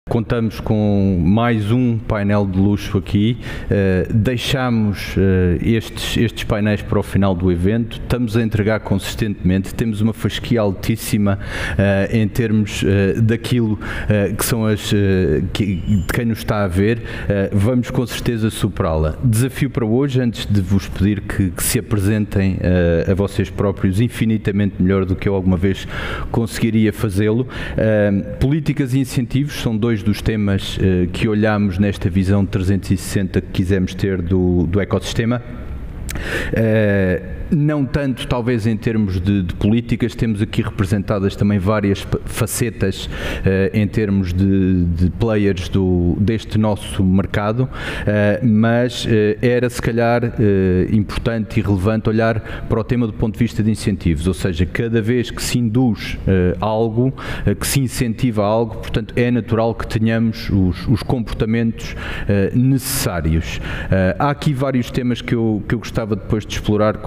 Contamos com mais um painel de luxo aqui, deixamos estes painéis para o final do evento, estamos a entregar consistentemente, temos uma fasquia altíssima em termos daquilo que são de quem nos está a ver, vamos com certeza superá-la. Desafio para hoje, antes de vos pedir que se apresentem a vocês próprios infinitamente melhor do que eu alguma vez conseguiria fazê-lo, políticas e incentivos são dois dos temas que olhamos nesta visão 360 que quisemos ter do ecossistema. Não tanto talvez em termos de políticas, temos aqui representadas também várias facetas em termos de players deste nosso mercado, mas era se calhar importante e relevante olhar para o tema do ponto de vista de incentivos, ou seja, cada vez que se induz algo, que se incentiva algo, portanto é natural que tenhamos os comportamentos necessários. Há aqui vários temas que eu gostava depois de explorar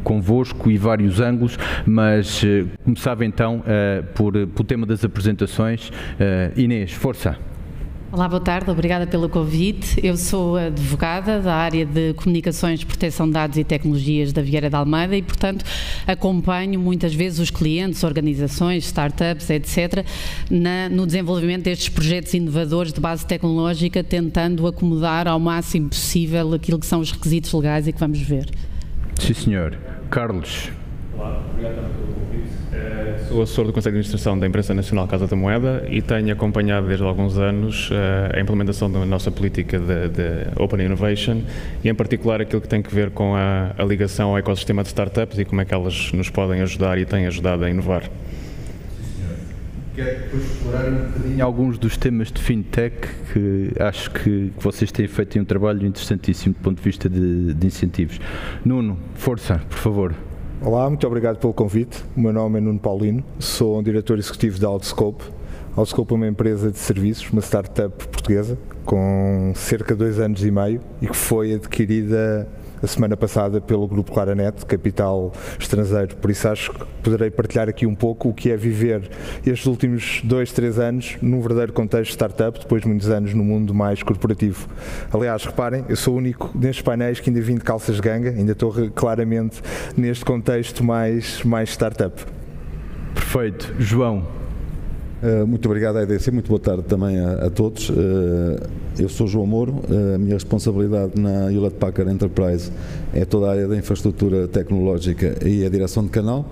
convosco e vários ângulos, mas começava então pelo tema das apresentações. Inês, força! Olá, boa tarde, obrigada pelo convite. Eu sou advogada da área de Comunicações, Proteção de Dados e Tecnologias da Vieira de Almeida e, portanto, acompanho muitas vezes os clientes, organizações, startups, etc., no desenvolvimento destes projetos inovadores de base tecnológica, tentando acomodar ao máximo possível aquilo que são os requisitos legais e que vamos ver. Sim, senhor. Carlos. Olá, obrigado pelo convite. Sou assessor do Conselho de Administração da Empresa Nacional Casa da Moeda e tenho acompanhado desde alguns anos a implementação da nossa política de Open Innovation e, em particular, aquilo que tem que ver com a ligação ao ecossistema de startups e como é que elas nos podem ajudar e têm ajudado a inovar. Quero depois explorar um bocadinho alguns dos temas de fintech que acho que vocês têm feito um trabalho interessantíssimo do ponto de vista de incentivos. Nuno, força, por favor. Olá, muito obrigado pelo convite. O meu nome é Nuno Paulino, sou um diretor executivo da Outscope. A Outscope é uma empresa de serviços, uma startup portuguesa com cerca de 2 anos e meio e que foi adquirida a semana passada pelo Grupo Claranet, capital estrangeiro. Por isso acho que poderei partilhar aqui um pouco o que é viver estes últimos 2, 3 anos num verdadeiro contexto de startup, depois de muitos anos no mundo mais corporativo. Aliás, reparem, eu sou o único nestes painéis que ainda vim de calças de ganga, ainda estou claramente neste contexto mais startup. Perfeito. João. Muito obrigado à EDC, muito boa tarde também a todos. Eu sou João Mouro, a minha responsabilidade na Hewlett Packard Enterprise é toda a área da infraestrutura tecnológica e a direção de canal.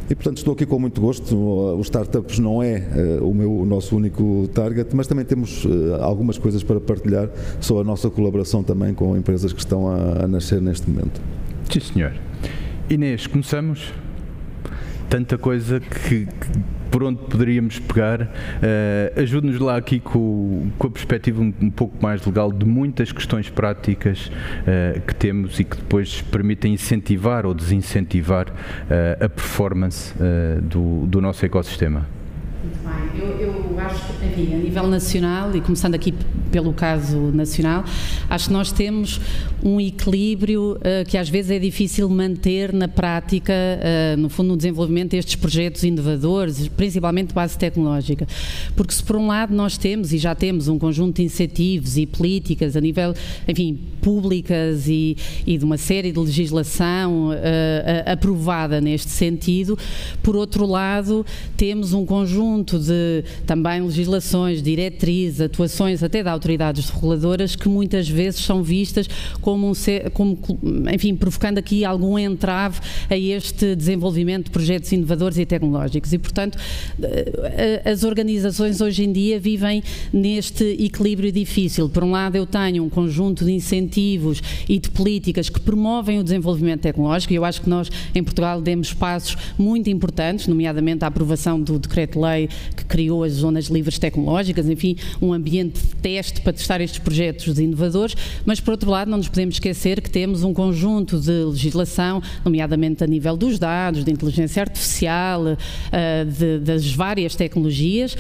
E, portanto, estou aqui com muito gosto. Os startups não é o nosso único target, mas também temos algumas coisas para partilhar sobre a nossa colaboração também com empresas que estão a nascer neste momento. Sim, senhor. Inês, começamos? Tanta coisa que por onde poderíamos pegar, ajude-nos lá aqui com a perspectiva um pouco mais legal de muitas questões práticas que temos e que depois permitem incentivar ou desincentivar a performance do nosso ecossistema. Muito bem, eu acho que, enfim, a nível nacional, e começando aqui pelo caso nacional, acho que nós temos um equilíbrio que às vezes é difícil manter na prática, no fundo no desenvolvimento destes projetos inovadores, principalmente de base tecnológica, porque se por um lado nós temos, e já temos um conjunto de incentivos e políticas a nível, enfim, públicas e de uma série de legislação aprovada neste sentido, por outro lado temos um conjunto de também legislações, diretrizes, atuações até de autoridades reguladoras que muitas vezes são vistas como enfim, provocando aqui algum entrave a este desenvolvimento de projetos inovadores e tecnológicos e, portanto, as organizações hoje em dia vivem neste equilíbrio difícil. Por um lado eu tenho um conjunto de incentivos e de políticas que promovem o desenvolvimento tecnológico e eu acho que nós em Portugal demos passos muito importantes, nomeadamente a aprovação do decreto-lei que criou as zonas livres tecnológicas, enfim, um ambiente de teste para testar estes projetos inovadores, mas por outro lado não nos podemos esquecer que temos um conjunto de legislação, nomeadamente a nível dos dados, de inteligência artificial, das várias tecnologias,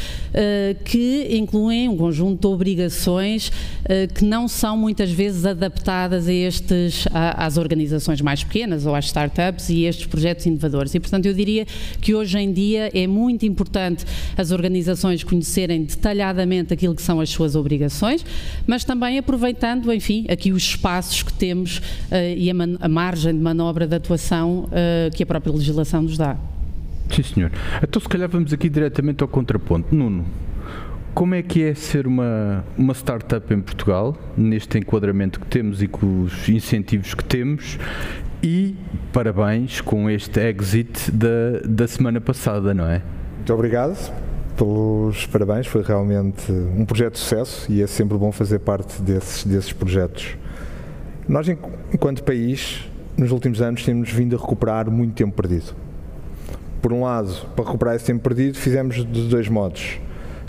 que incluem um conjunto de obrigações que não são muitas vezes adaptadas às organizações mais pequenas ou às startups e estes projetos inovadores. E, portanto, eu diria que hoje em dia é muito importante as organizações conhecerem detalhadamente aquilo que são as suas obrigações, mas também aproveitando, enfim, aqui os espaços que temos e a margem de manobra de atuação que a própria legislação nos dá. Sim, senhor. Então, se calhar vamos aqui diretamente ao contraponto. Nuno, como é que é ser uma startup em Portugal, neste enquadramento que temos e com os incentivos que temos? E parabéns com este exit da semana passada, não é? Muito obrigado pelos parabéns, foi realmente um projeto de sucesso e é sempre bom fazer parte desses projetos. Nós, enquanto país, nos últimos anos temos vindo a recuperar muito tempo perdido. Por um lado, para recuperar esse tempo perdido, fizemos de dois modos.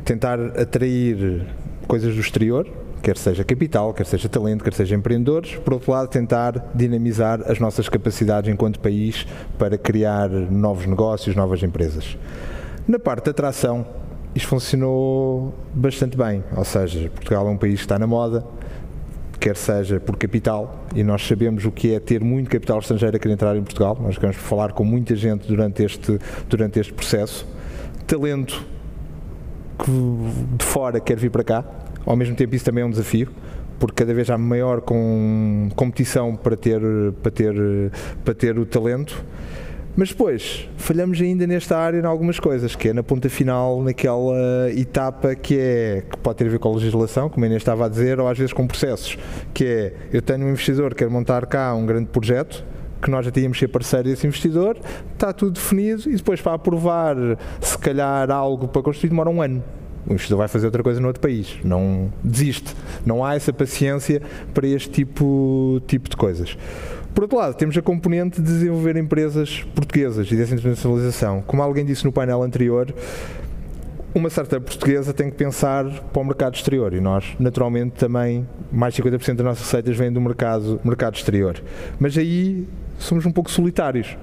Tentar atrair coisas do exterior, quer seja capital, quer seja talento, quer seja empreendedores. Por outro lado, tentar dinamizar as nossas capacidades enquanto país para criar novos negócios, novas empresas. Na parte da atração, isto funcionou bastante bem, ou seja, Portugal é um país que está na moda, quer seja por capital, e nós sabemos o que é ter muito capital estrangeiro a querer entrar em Portugal. Nós vamos falar com muita gente durante este processo. Talento que de fora quer vir para cá, ao mesmo tempo isso também é um desafio, porque cada vez há maior competição para ter o talento. Mas depois, falhamos ainda nesta área em algumas coisas, que é na ponta final, naquela etapa que pode ter a ver com a legislação, como a Inês estava a dizer, ou às vezes com processos, que é, eu tenho um investidor que quer montar cá um grande projeto, que nós já tínhamos que ser parceiro desse investidor, está tudo definido e depois para aprovar, se calhar algo para construir demora um ano. O investidor vai fazer outra coisa no outro país, não desiste, não há essa paciência para este tipo de coisas. Por outro lado, temos a componente de desenvolver empresas portuguesas e dessa internacionalização. Como alguém disse no painel anterior, uma startup portuguesa tem que pensar para o mercado exterior e nós, naturalmente, também, mais de 50% das nossas receitas vêm do mercado exterior. Mas aí somos um pouco solitários.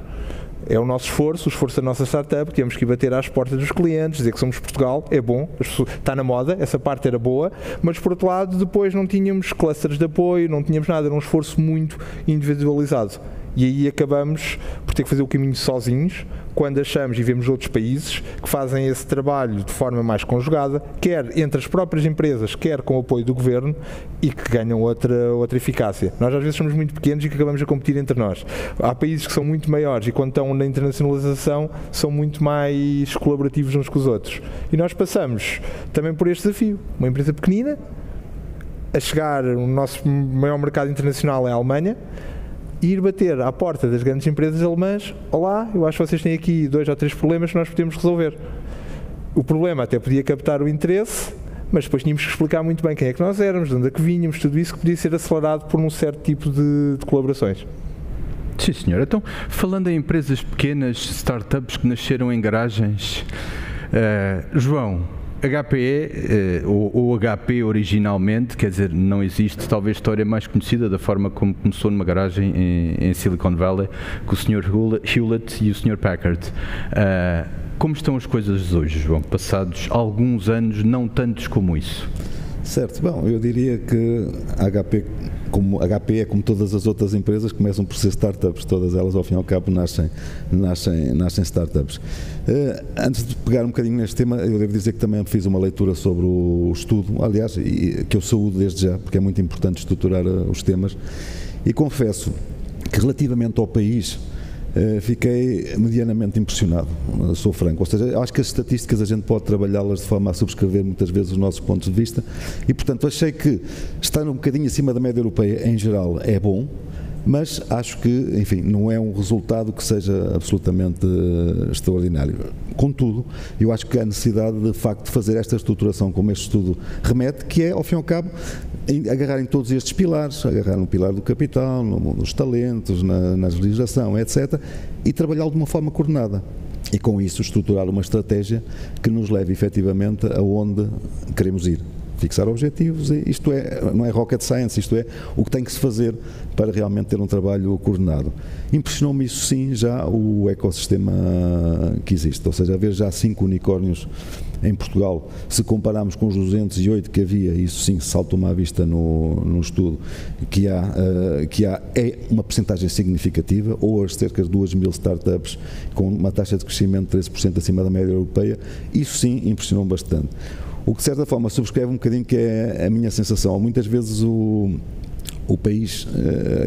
É o nosso esforço, o esforço da nossa startup, temos que ir bater às portas dos clientes, dizer que somos Portugal, é bom, está na moda, essa parte era boa, mas por outro lado depois não tínhamos clusters de apoio, não tínhamos nada, era um esforço muito individualizado. E aí acabamos por ter que fazer o caminho sozinhos, quando achamos e vemos outros países que fazem esse trabalho de forma mais conjugada, quer entre as próprias empresas, quer com o apoio do governo, e que ganham outra eficácia. Nós às vezes somos muito pequenos e que acabamos a competir entre nós. Há países que são muito maiores e quando estão na internacionalização são muito mais colaborativos uns com os outros. E nós passamos também por este desafio. Uma empresa pequenina, a chegar, o nosso maior mercado internacional é a Alemanha, e ir bater à porta das grandes empresas alemãs, olá, eu acho que vocês têm aqui 2 ou 3 problemas que nós podemos resolver. O problema até podia captar o interesse, mas depois tínhamos que explicar muito bem quem é que nós éramos, de onde é que vínhamos, tudo isso que podia ser acelerado por um certo tipo de colaborações. Sim, senhor. Então, falando em empresas pequenas, startups que nasceram em garagens, João, HPE, ou HP originalmente, quer dizer, não existe talvez história mais conhecida da forma como começou numa garagem em Silicon Valley, com o Sr. Hewlett e o Sr. Packard. Como estão as coisas hoje, João, passados alguns anos, não tantos como isso? Certo, bom, eu diria que a HP é como todas as outras empresas, começam por ser startups, todas elas ao fim e ao cabo nascem startups. Antes de pegar um bocadinho neste tema, eu devo dizer que também fiz uma leitura sobre o estudo, aliás, que eu saúdo desde já, porque é muito importante estruturar os temas, e confesso que relativamente ao país, fiquei medianamente impressionado, sou franco, ou seja, acho que as estatísticas a gente pode trabalhá-las de forma a subscrever muitas vezes os nossos pontos de vista e portanto achei que estar um bocadinho acima da média europeia em geral é bom, mas acho que, enfim, não é um resultado que seja absolutamente extraordinário. Contudo, eu acho que há necessidade de facto de fazer esta estruturação como este estudo remete, que é, ao fim e ao cabo, agarrar em todos estes pilares, agarrar no pilar do capital, nos talentos, na legislação, etc., e trabalhá-lo de uma forma coordenada. e com isso estruturar uma estratégia que nos leve efetivamente aonde queremos ir. Fixar objetivos, isto não é rocket science, isto é o que tem que se fazer para realmente ter um trabalho coordenado. Impressionou-me isso sim já o ecossistema que existe, ou seja, haver já 5 unicórnios em Portugal, se compararmos com os 208 que havia, isso sim saltou-me à vista no estudo, que é uma percentagem significativa, hoje cerca de 2.000 startups com uma taxa de crescimento de 13% acima da média europeia, isso sim impressionou-me bastante. O que de certa forma subscreve um bocadinho que é a minha sensação, muitas vezes o país,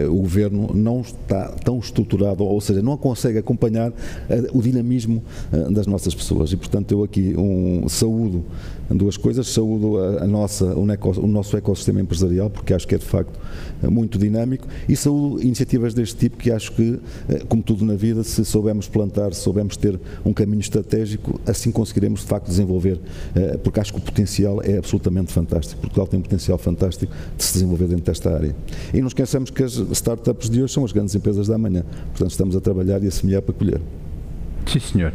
o governo não está tão estruturado, ou seja, não consegue acompanhar o dinamismo das nossas pessoas e portanto eu aqui saúdo duas coisas, saúdo o nosso ecossistema empresarial, porque acho que é de facto muito dinâmico, e saúdo iniciativas deste tipo que acho que, como tudo na vida, se soubermos plantar, se soubermos ter um caminho estratégico, assim conseguiremos de facto desenvolver, porque acho que o potencial é absolutamente fantástico. Portugal tem um potencial fantástico de se desenvolver dentro desta área. E não esqueçamos que as startups de hoje são as grandes empresas da amanhã, portanto estamos a trabalhar e a semear para colher. Sim, senhor.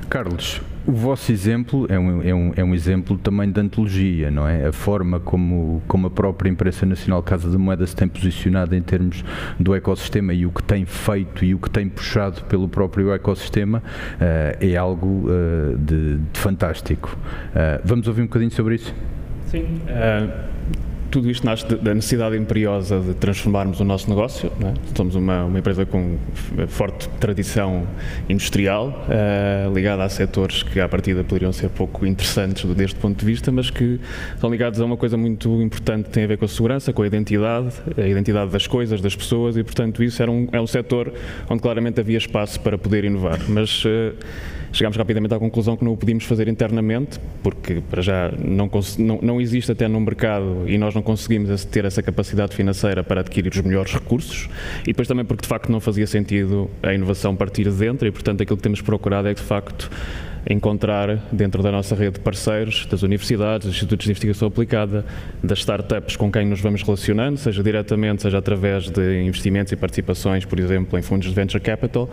Carlos, o vosso exemplo é um exemplo também de antologia, não é? A forma como a própria Imprensa Nacional Casa da Moeda se tem posicionado em termos do ecossistema e o que tem feito e o que tem puxado pelo próprio ecossistema é algo de fantástico. Vamos ouvir um bocadinho sobre isso? Sim. Tudo isto nasce da necessidade imperiosa de transformarmos o nosso negócio, não é? Somos uma empresa com forte tradição industrial, ligada a setores que à partida poderiam ser pouco interessantes deste ponto de vista, mas que são ligados a uma coisa muito importante que tem a ver com a segurança, com a identidade das coisas, das pessoas, e portanto isso é um setor onde claramente havia espaço para poder inovar, mas chegámos rapidamente à conclusão que não o podíamos fazer internamente, porque para já não existe até no mercado e nós não conseguimos ter essa capacidade financeira para adquirir os melhores recursos, e depois também porque de facto não fazia sentido a inovação partir de dentro, e portanto aquilo que temos procurado é de facto encontrar dentro da nossa rede de parceiros, das universidades, dos institutos de investigação aplicada, das startups com quem nos vamos relacionando, seja diretamente, seja através de investimentos e participações, por exemplo, em fundos de venture capital,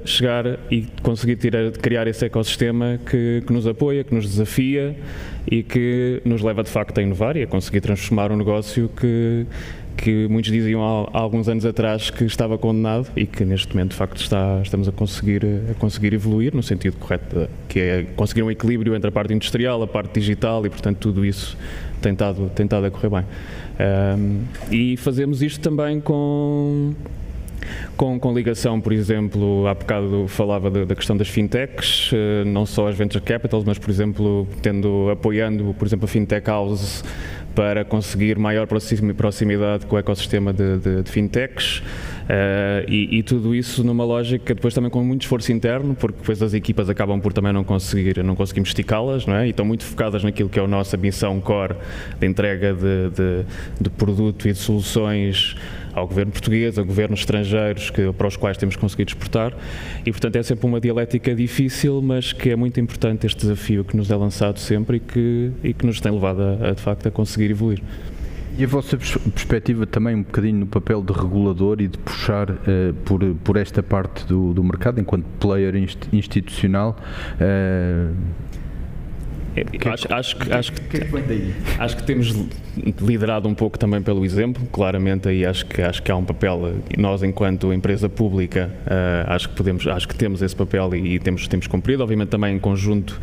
chegar e conseguir criar esse ecossistema que nos apoia, que nos desafia e que nos leva de facto a inovar e a conseguir transformar um negócio que muitos diziam há alguns anos atrás que estava condenado e que neste momento de facto estamos a conseguir evoluir no sentido correto, que é conseguir um equilíbrio entre a parte industrial, a parte digital, e portanto tudo isso tem estado a correr bem. E fazemos isto também com ligação, por exemplo, há bocado falava da questão das fintechs, não só as venture capitals, mas por exemplo apoiando por exemplo a fintech house para conseguir maior proximidade com o ecossistema de fintechs, e tudo isso numa lógica depois também com muito esforço interno, porque depois as equipas acabam por também não conseguimos esticá-las, não é? E estão muito focadas naquilo que é a nossa missão core de entrega de produto e de soluções ao governo português, a governos estrangeiros para os quais temos conseguido exportar, e portanto é sempre uma dialética difícil, mas que é muito importante este desafio que nos é lançado sempre e que nos tem levado de facto a conseguir evoluir. E a vossa perspectiva também um bocadinho no papel de regulador e de puxar por esta parte do mercado enquanto player institucional? Acho que temos liderado um pouco também pelo exemplo, claramente aí acho que há um papel, nós enquanto empresa pública acho que temos esse papel e temos cumprido, obviamente também em conjunto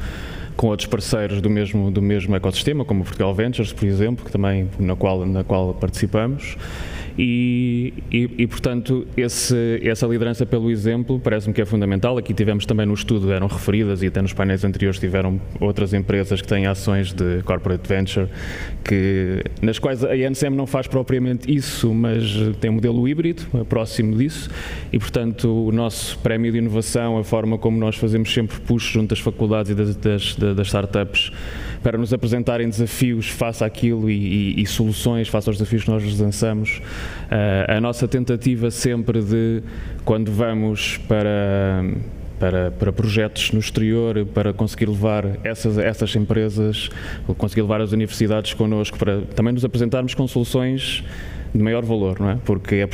com outros parceiros do mesmo ecossistema, como o Portugal Ventures, por exemplo, que também, na qual participamos. E portanto, essa liderança pelo exemplo parece-me que é fundamental. Aqui tivemos também no estudo, eram referidas, e até nos painéis anteriores tiveram outras empresas que têm ações de corporate venture, nas quais a NCM não faz propriamente isso, mas tem um modelo híbrido, próximo disso, e portanto o nosso prémio de inovação, a forma como nós fazemos sempre push junto das faculdades e das startups para nos apresentarem desafios face àquilo e soluções face aos desafios que nós nos lançamos. A nossa tentativa sempre de, quando vamos para projetos no exterior, para conseguir levar essas empresas, conseguir levar as universidades connosco, para também nos apresentarmos com soluções de maior valor, não é? Porque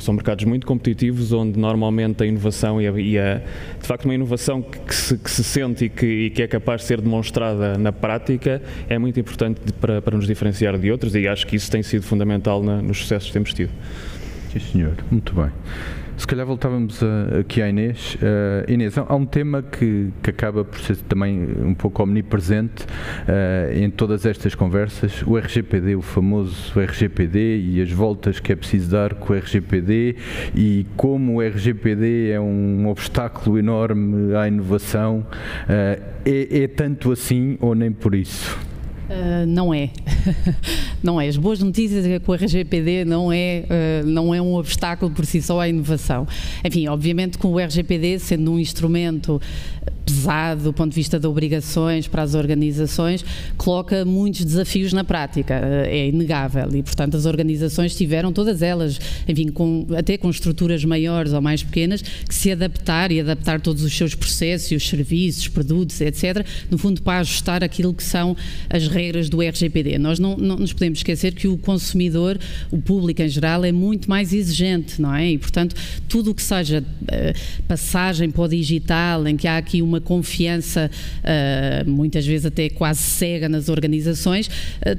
são mercados muito competitivos, onde normalmente a inovação de facto uma inovação que se sente e que é capaz de ser demonstrada na prática é muito importante para nos diferenciar de outros, e acho que isso tem sido fundamental nos sucessos que temos tido. Sim, senhor. Muito bem. Se calhar voltávamos aqui à Inês. Inês, há um tema que acaba por ser também um pouco omnipresente em todas estas conversas, o RGPD, o famoso RGPD, e as voltas que é preciso dar com o RGPD, e como o RGPD é um obstáculo enorme à inovação. É tanto assim ou nem por isso? Não é. Não é. As boas notícias é que o RGPD não é um obstáculo por si só à inovação. Enfim, obviamente que o RGPD, sendo um instrumento pesado do ponto de vista de obrigações para as organizações, coloca muitos desafios na prática, é inegável, e portanto as organizações tiveram todas elas, enfim, até com estruturas maiores ou mais pequenas, que se adaptar e adaptar todos os seus processos, os serviços, produtos, etc., no fundo para ajustar aquilo que são as regras do RGPD. Nós não nos podemos esquecer que o consumidor, o público em geral, é muito mais exigente, não é? E portanto tudo o que seja passagem para o digital, em que há aqui uma confiança, muitas vezes até quase cega nas organizações,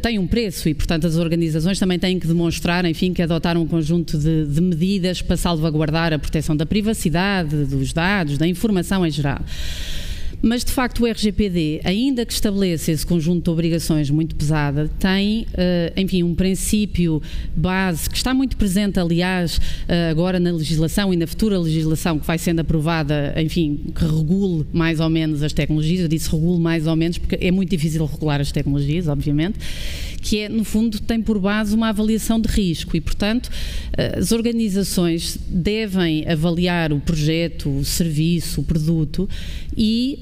tem um preço, e portanto as organizações também têm que demonstrar, enfim, que adotaram um conjunto de medidas para salvaguardar a proteção da privacidade, dos dados, da informação em geral. Mas, de facto, o RGPD, ainda que estabeleça esse conjunto de obrigações muito pesada, tem, enfim, um princípio base que está muito presente, aliás, agora na legislação e na futura legislação que vai sendo aprovada, enfim, que regule mais ou menos as tecnologias. Eu disse regule mais ou menos porque é muito difícil regular as tecnologias, obviamente, que é, no fundo, tem por base uma avaliação de risco, e, portanto, as organizações devem avaliar o projeto, o serviço, o produto e,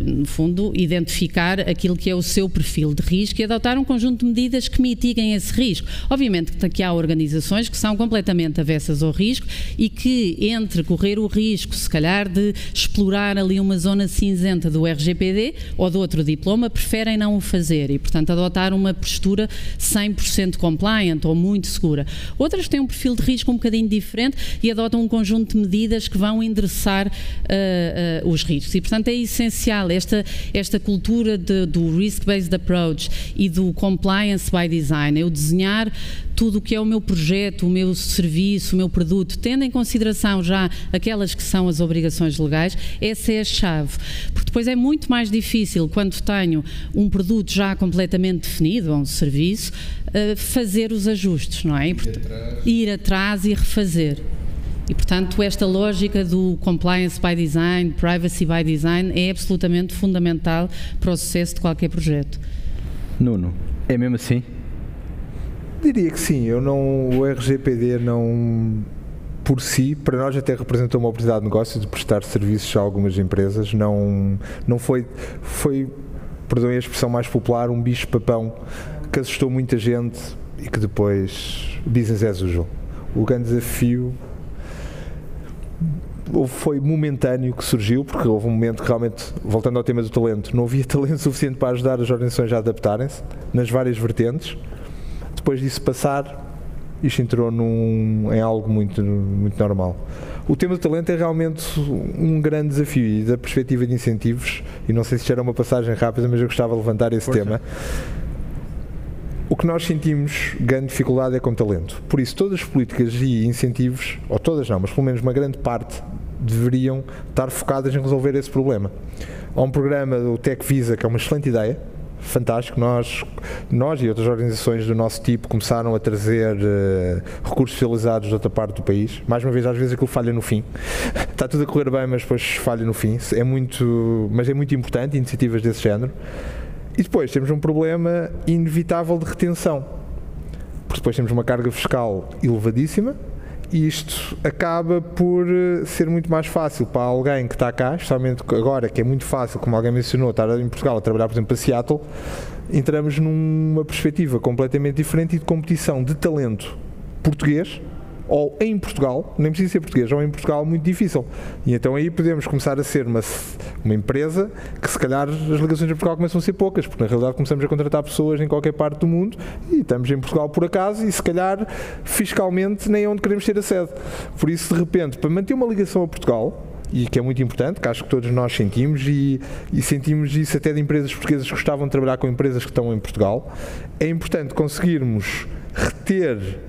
no fundo, identificar aquilo que é o seu perfil de risco e adotar um conjunto de medidas que mitiguem esse risco. Obviamente que há organizações que são completamente avessas ao risco e que, entre correr o risco, se calhar, de explorar ali uma zona cinzenta do RGPD ou de outro diploma, preferem não o fazer e, portanto, adotar uma postura 100% compliant ou muito segura. Outras têm um perfil de risco um bocadinho diferente e adotam um conjunto de medidas que vão endereçar os riscos. E, portanto, é essencial esta cultura do risk-based approach e do compliance by design. Eu desenhar tudo o que é o meu projeto, o meu serviço, o meu produto, tendo em consideração já aquelas que são as obrigações legais, essa é a chave. Porque depois é muito mais difícil, quando tenho um produto já completamente definido, ou um serviço, fazer os ajustes, não é? Ir atrás e refazer. E, portanto, esta lógica do compliance by design, privacy by design, é absolutamente fundamental para o sucesso de qualquer projeto. Nuno, é mesmo assim? Diria que sim. O RGPD não, por si, para nós até representou uma oportunidade de negócio de prestar serviços a algumas empresas. Não foi, perdoem a expressão mais popular, um bicho-papão que assustou muita gente e que depois business as usual. O grande desafio foi momentâneo que surgiu, porque houve um momento que realmente, voltando ao tema do talento, não havia talento suficiente para ajudar as organizações a adaptarem-se nas várias vertentes. Depois disso passar, isto entrou em algo muito, muito normal. O tema do talento é realmente um grande desafio, e da perspectiva de incentivos, e não sei se era uma passagem rápida, mas eu gostava de levantar esse tema. O que nós sentimos grande dificuldade é com talento. Por isso, todas as políticas e incentivos, ou todas não, mas pelo menos uma grande parte, deveriam estar focadas em resolver esse problema. Há um programa do Tech Visa que é uma excelente ideia, fantástico. Nós e outras organizações do nosso tipo começaram a trazer recursos especializados de outra parte do país. Mais uma vez, às vezes aquilo falha no fim. Está tudo a correr bem, mas depois falha no fim. Mas é muito importante, iniciativas desse género. E depois temos um problema inevitável de retenção, porque depois temos uma carga fiscal elevadíssima e isto acaba por ser muito mais fácil para alguém que está cá, especialmente agora que é muito fácil, como alguém mencionou, estar em Portugal a trabalhar, por exemplo, para Seattle. Entramos numa perspectiva completamente diferente e de competição de talento português ou em Portugal, nem precisa ser português, ou em Portugal, muito difícil. E então aí podemos começar a ser uma empresa que se calhar as ligações em Portugal começam a ser poucas, porque na realidade começamos a contratar pessoas em qualquer parte do mundo e estamos em Portugal por acaso e se calhar fiscalmente nem é onde queremos ter a sede. Por isso, de repente, para manter uma ligação a Portugal, e que é muito importante, que acho que todos nós sentimos e sentimos isso até de empresas portuguesas que gostavam de trabalhar com empresas que estão em Portugal, é importante conseguirmos reter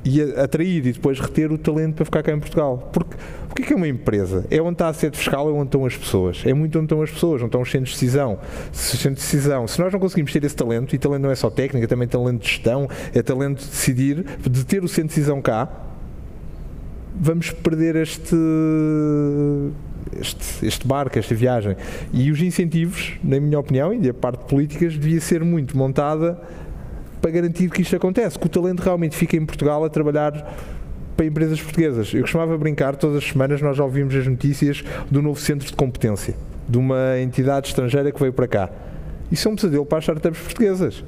e atrair e depois reter o talento para ficar cá em Portugal. Porque o que é uma empresa? É onde está a sede fiscal, é onde estão as pessoas. É muito onde estão as pessoas, onde estão os centros de decisão. Se nós não conseguimos ter esse talento, e talento não é só técnica, também talento de gestão, é talento de decidir, de ter o centro de decisão cá, vamos perder este barco, esta viagem. E os incentivos, na minha opinião, e a parte de políticas, devia ser muito montada para garantir que isto acontece, que o talento realmente fica em Portugal a trabalhar para empresas portuguesas. Eu costumava brincar, todas as semanas nós já ouvimos as notícias do novo centro de competência, de uma entidade estrangeira que veio para cá. Isso é um pesadelo para as startups portuguesas,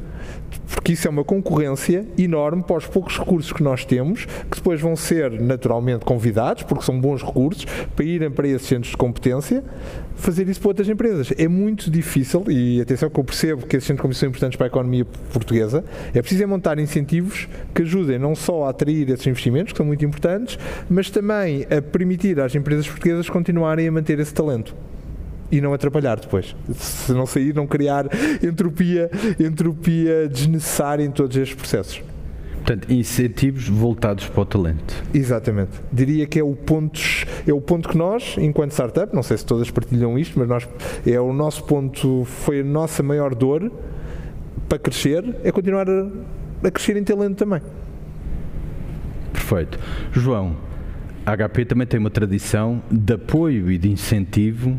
porque isso é uma concorrência enorme para os poucos recursos que nós temos, que depois vão ser naturalmente convidados, porque são bons recursos, para irem para esses centros de competência, fazer isso para outras empresas. É muito difícil, e atenção que eu percebo que esses centros de competência são importantes para a economia portuguesa, é preciso montar incentivos que ajudem não só a atrair esses investimentos, que são muito importantes, mas também a permitir às empresas portuguesas continuarem a manter esse talento. E não atrapalhar depois. Se não sair, não criar entropia desnecessária em todos estes processos. Portanto, incentivos voltados para o talento. Exatamente. Diria que é o ponto que nós, enquanto startup, não sei se todas partilham isto, mas é o nosso ponto, foi a nossa maior dor para crescer, é continuar a crescer em talento também. Perfeito. João, a HP também tem uma tradição de apoio e de incentivo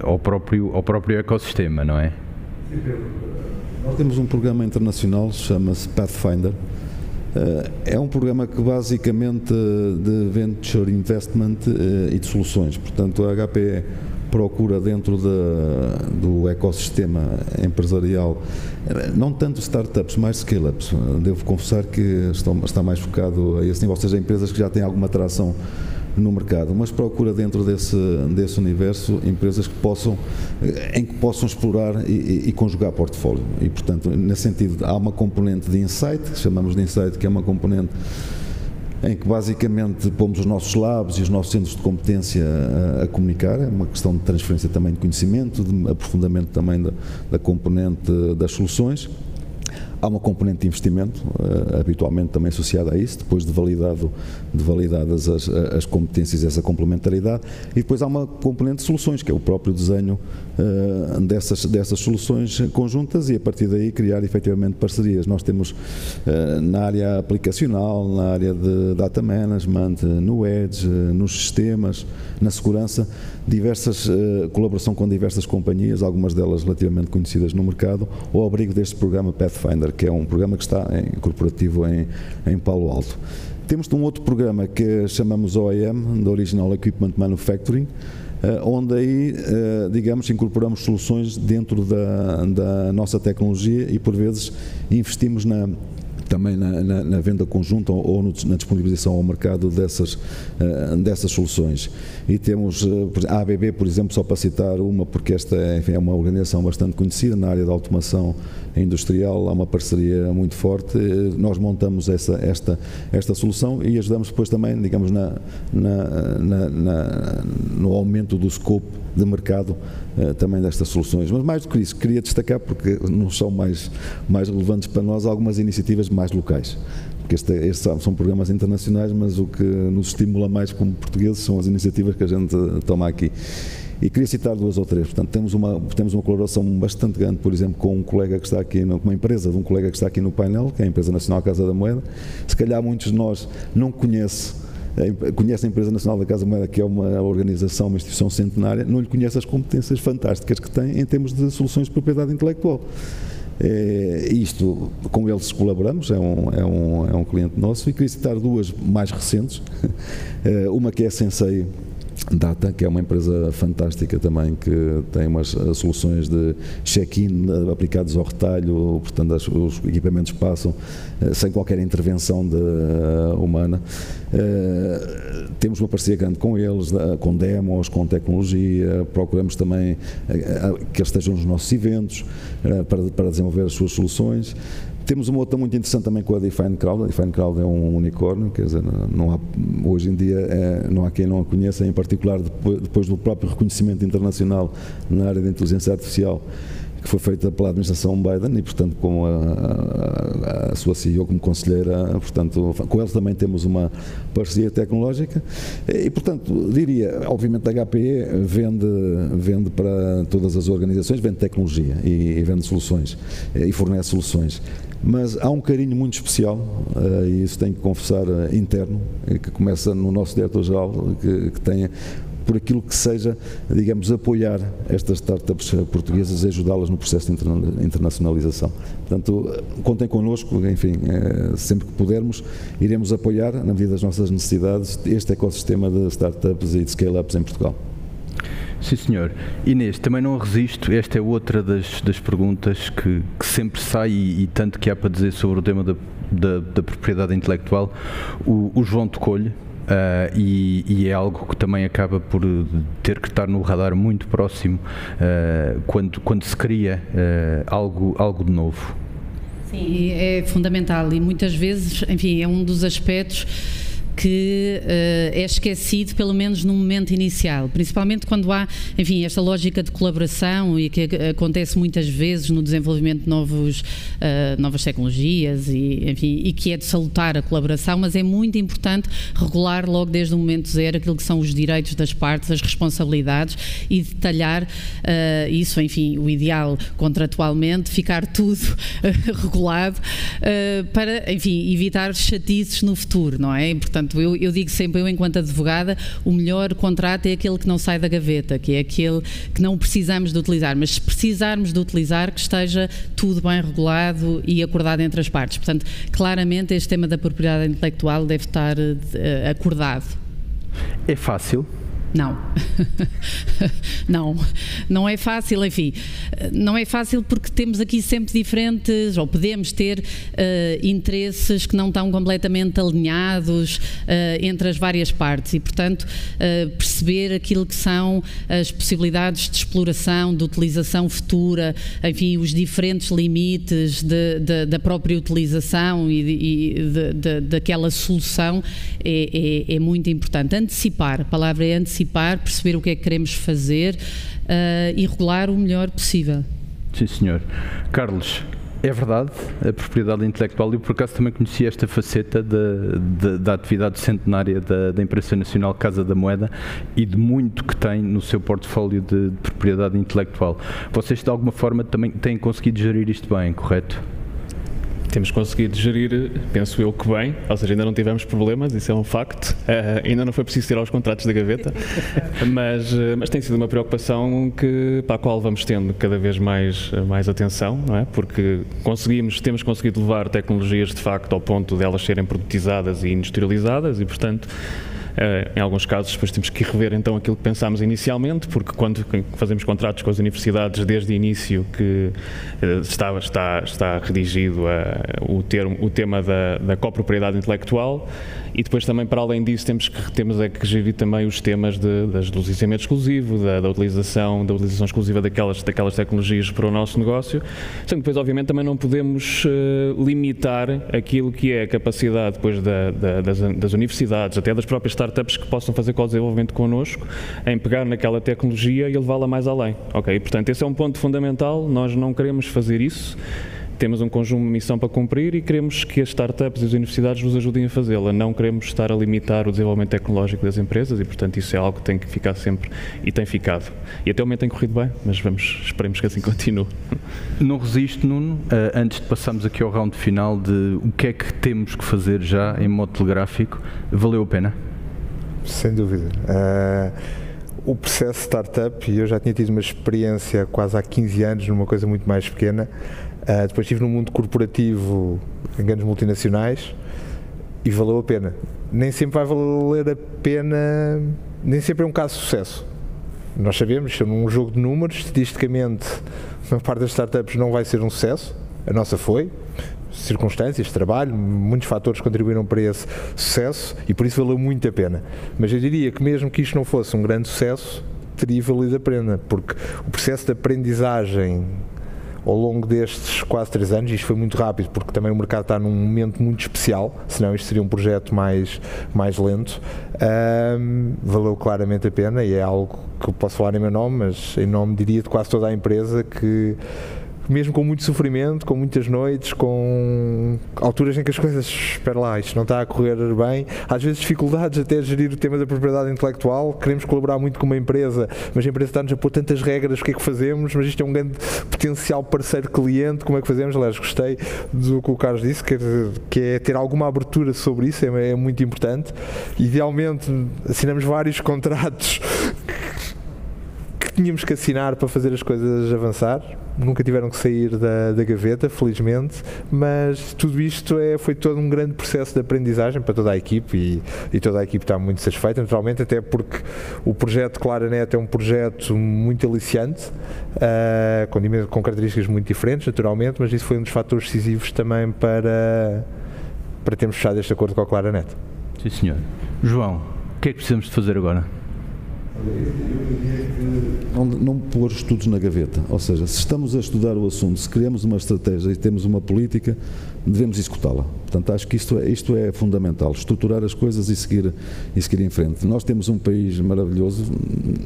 ao próprio ecossistema, não é? Sim, Pedro. Nós temos um programa internacional, chama-se Pathfinder. É um programa que basicamente de Venture Investment e de soluções. Portanto, a HP procura dentro do ecossistema empresarial, não tanto startups, mais scale-ups. Devo confessar que está mais focado a esse nível, ou seja, empresas que já têm alguma atração no mercado, mas procura dentro desse universo empresas que possam explorar e conjugar portfólio. E, portanto, nesse sentido, há uma componente de insight, que chamamos de insight, que é uma componente em que basicamente pomos os nossos labs e os nossos centros de competência a comunicar. É uma questão de transferência também de conhecimento, de aprofundamento também da componente das soluções. Há uma componente de investimento, habitualmente também associada a isso, depois de validadas as competências e essa complementaridade, e depois há uma componente de soluções, que é o próprio desenho dessas soluções conjuntas, e a partir daí criar efetivamente parcerias. Nós temos na área aplicacional, na área de data management, no edge, nos sistemas, na segurança, colaboração com diversas companhias, algumas delas relativamente conhecidas no mercado, ao abrigo deste programa Pathfinder, que é um programa que está corporativo em Palo Alto. Temos um outro programa que chamamos OEM, de Original Equipment Manufacturing, onde aí, digamos, incorporamos soluções dentro da nossa tecnologia e, por vezes, investimos também na venda conjunta ou na disponibilização ao mercado dessas soluções. E temos a ABB, por exemplo, só para citar uma, porque esta é uma organização bastante conhecida na área da automação industrial, há uma parceria muito forte. Nós montamos esta solução e ajudamos depois também, digamos, no aumento do scope de mercado também destas soluções. Mas mais do que isso, queria destacar, porque não são mais relevantes para nós, algumas iniciativas mais locais. Porque estes são programas internacionais, mas o que nos estimula mais como portugueses são as iniciativas que a gente toma aqui. E queria citar duas ou três. Portanto, temos uma colaboração bastante grande, por exemplo, com um colega que está aqui, com uma empresa de um colega que está aqui no painel, que é a Empresa Nacional Casa da Moeda. Se calhar muitos de nós não conhecem a Empresa Nacional da Casa da Moeda, que é uma organização, uma instituição centenária, não lhe conhece as competências fantásticas que tem em termos de soluções de propriedade intelectual. Isto, com eles colaboramos, é um cliente nosso, e queria citar duas mais recentes, uma que é a Sensei Data, que é uma empresa fantástica também, que tem umas soluções de check-in aplicados ao retalho, portanto os equipamentos passam sem qualquer intervenção humana. Temos uma parceria grande com eles, com demos, com tecnologia, procuramos também que eles estejam nos nossos eventos para desenvolver as suas soluções. Temos uma outra muito interessante também com a Define Crowd. A Define Crowd é um unicórnio, quer dizer, não há, hoje em dia não há quem não a conheça, em particular depois do próprio reconhecimento internacional na área da inteligência artificial, que foi feita pela administração Biden e, portanto, com a sua CEO como conselheira, portanto, com eles também temos uma parceria tecnológica e, portanto, diria, obviamente a HPE vende para todas as organizações, vende tecnologia e vende soluções e fornece soluções. Mas há um carinho muito especial, e isso tenho que confessar, interno, que começa no nosso diretor-geral, que tem por aquilo que seja, digamos, apoiar estas startups portuguesas e ajudá-las no processo de internacionalização. Portanto, contem connosco, enfim, sempre que pudermos, iremos apoiar, na medida das nossas necessidades, este ecossistema de startups e de scale-ups em Portugal. Sim, senhor. Inês, também não resisto, esta é outra das perguntas que sempre sai e tanto que há para dizer sobre o tema da propriedade intelectual. O João tocou-lhe, e é algo que também acaba por ter que estar no radar muito próximo quando se cria algo de novo. Sim, é fundamental e muitas vezes, enfim, é um dos aspectos que é esquecido, pelo menos no momento inicial, principalmente quando há, enfim, esta lógica de colaboração e que acontece muitas vezes no desenvolvimento de novas tecnologias e, enfim, e que é de salutar a colaboração, mas é muito importante regular logo desde o momento zero aquilo que são os direitos das partes, as responsabilidades e detalhar isso, enfim, o ideal contratualmente, ficar tudo regulado para, enfim, evitar chatices no futuro, não é? Portanto, eu digo sempre, eu enquanto advogada, o melhor contrato é aquele que não sai da gaveta, que é aquele que não precisamos de utilizar, mas se precisarmos de utilizar, que esteja tudo bem regulado e acordado entre as partes. Portanto, claramente este tema da propriedade intelectual deve estar acordado. É fácil? Não. Não é fácil, enfim, não é fácil porque temos aqui sempre diferentes, ou podemos ter interesses que não estão completamente alinhados entre as várias partes e, portanto, perceber aquilo que são as possibilidades de exploração, de utilização futura, enfim, os diferentes limites da própria utilização e daquela solução é muito importante. Antecipar, a palavra é antecipar, perceber o que é que queremos fazer e regular o melhor possível. Sim, senhor. Carlos, é verdade, a propriedade intelectual, eu por acaso também conheci esta faceta da atividade centenária da Imprensa Nacional Casa da Moeda e de muito que tem no seu portfólio de propriedade intelectual. Vocês de alguma forma também têm conseguido gerir isto bem, correto? Temos conseguido gerir, penso eu que bem, ou seja, ainda não tivemos problemas, isso é um facto, ainda não foi preciso tirar os contratos da gaveta, mas tem sido uma preocupação para a qual vamos tendo cada vez mais atenção, não é? Porque temos conseguido levar tecnologias de facto ao ponto de elas serem produtizadas e industrializadas e, portanto, em alguns casos depois temos que rever então aquilo que pensámos inicialmente, porque quando fazemos contratos com as universidades desde o início que está redigido o tema da copropriedade intelectual e depois também para além disso temos que gerir também os temas do licenciamento exclusivo, da utilização exclusiva daquelas tecnologias para o nosso negócio, sendo que depois obviamente também não podemos limitar aquilo que é a capacidade depois das universidades, até das próprias startups que possam fazer co-desenvolvimento connosco, em pegar naquela tecnologia e levá-la mais além. Ok? Portanto, esse é um ponto fundamental, nós não queremos fazer isso, temos um conjunto de missão para cumprir e queremos que as startups e as universidades nos ajudem a fazê-la, não queremos estar a limitar o desenvolvimento tecnológico das empresas e, portanto, isso é algo que tem que ficar sempre e tem ficado. E até o momento tem corrido bem, mas esperemos que assim continue. Não resisto, Nuno, antes de passarmos aqui ao round final de o que é que temos que fazer já em modo telegráfico, valeu a pena? Sem dúvida. O processo startup, e eu já tinha tido uma experiência quase há 15 anos numa coisa muito mais pequena, depois estive no mundo corporativo em grandes multinacionais e valeu a pena. Nem sempre vai valer a pena nem sempre é um caso de sucesso. Nós sabemos, isto é um jogo de números, estatisticamente, a maior parte das startups não vai ser um sucesso, a nossa foi, circunstâncias, trabalho, muitos fatores contribuíram para esse sucesso e por isso valeu muito a pena. Mas eu diria que mesmo que isto não fosse um grande sucesso, teria valido a pena, porque o processo de aprendizagem ao longo destes quase 3 anos, isto foi muito rápido porque também o mercado está num momento muito especial, senão isto seria um projeto mais lento, valeu claramente a pena e é algo que eu posso falar em meu nome, mas em nome, diria, de quase toda a empresa, que mesmo com muito sofrimento, com muitas noites, com alturas em que as coisas, espera lá, isto não está a correr bem, às vezes dificuldades até a gerir o tema da propriedade intelectual, queremos colaborar muito com uma empresa, mas a empresa está-nos a pôr tantas regras, o que é que fazemos, mas isto é um grande potencial parceiro cliente, como é que fazemos? Aliás, gostei do que o Carlos disse, que é ter alguma abertura sobre isso, é muito importante. Idealmente assinamos vários contratos que tínhamos que assinar para fazer as coisas avançar. Nunca tiveram que sair da gaveta, felizmente, mas tudo isto foi todo um grande processo de aprendizagem para toda a equipe e toda a equipe está muito satisfeita, naturalmente, até porque o projeto Claranet é um projeto muito aliciante, com características muito diferentes, naturalmente, mas isso foi um dos fatores decisivos também para termos fechado este acordo com a Claranet. Sim, senhor. João, o que é que precisamos de fazer agora? Eu diria que não pôr estudos na gaveta, ou seja, se estamos a estudar o assunto, se criamos uma estratégia e temos uma política, devemos executá-la. Portanto, acho que isto é fundamental, estruturar as coisas e seguir em frente. Nós temos um país maravilhoso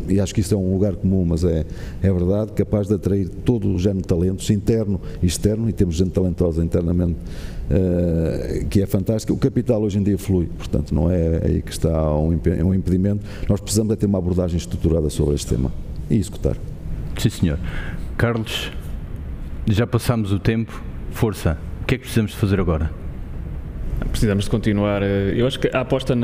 e acho que isto é um lugar comum, mas é verdade, capaz de atrair todo o género de talentos, interno e externo, e temos gente talentosa internamente, que é fantástico. O capital hoje em dia flui, portanto não é aí que está um impedimento. Nós precisamos ter uma abordagem estruturada sobre este tema e executar. Sim, senhor. Carlos, já passámos o tempo, força, o que é que precisamos de fazer agora? Precisamos de continuar. Eu acho que a aposta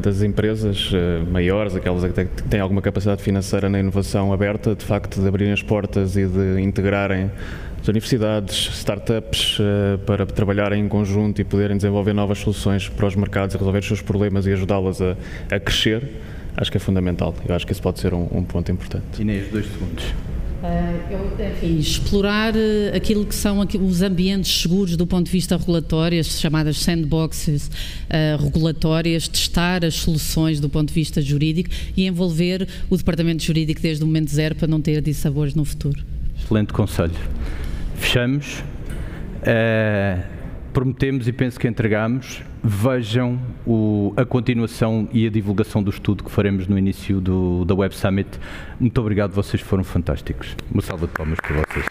das empresas maiores, aquelas que têm alguma capacidade financeira na inovação aberta, de facto de abrirem as portas e de integrarem as universidades, startups, para trabalharem em conjunto e poderem desenvolver novas soluções para os mercados e resolver os seus problemas e ajudá-las a crescer, acho que é fundamental. Eu acho que isso pode ser um ponto importante. Inês, 2 segundos. Enfim, explorar aquilo que são os ambientes seguros do ponto de vista regulatório, as chamadas sandboxes regulatórias, testar as soluções do ponto de vista jurídico e envolver o departamento jurídico desde o momento zero para não ter dissabores no futuro. Excelente conselho. Fechamos. Prometemos e penso que entregamos. Vejam a continuação e a divulgação do estudo que faremos no início da Web Summit. Muito obrigado, vocês foram fantásticos. Uma salva de palmas para vocês.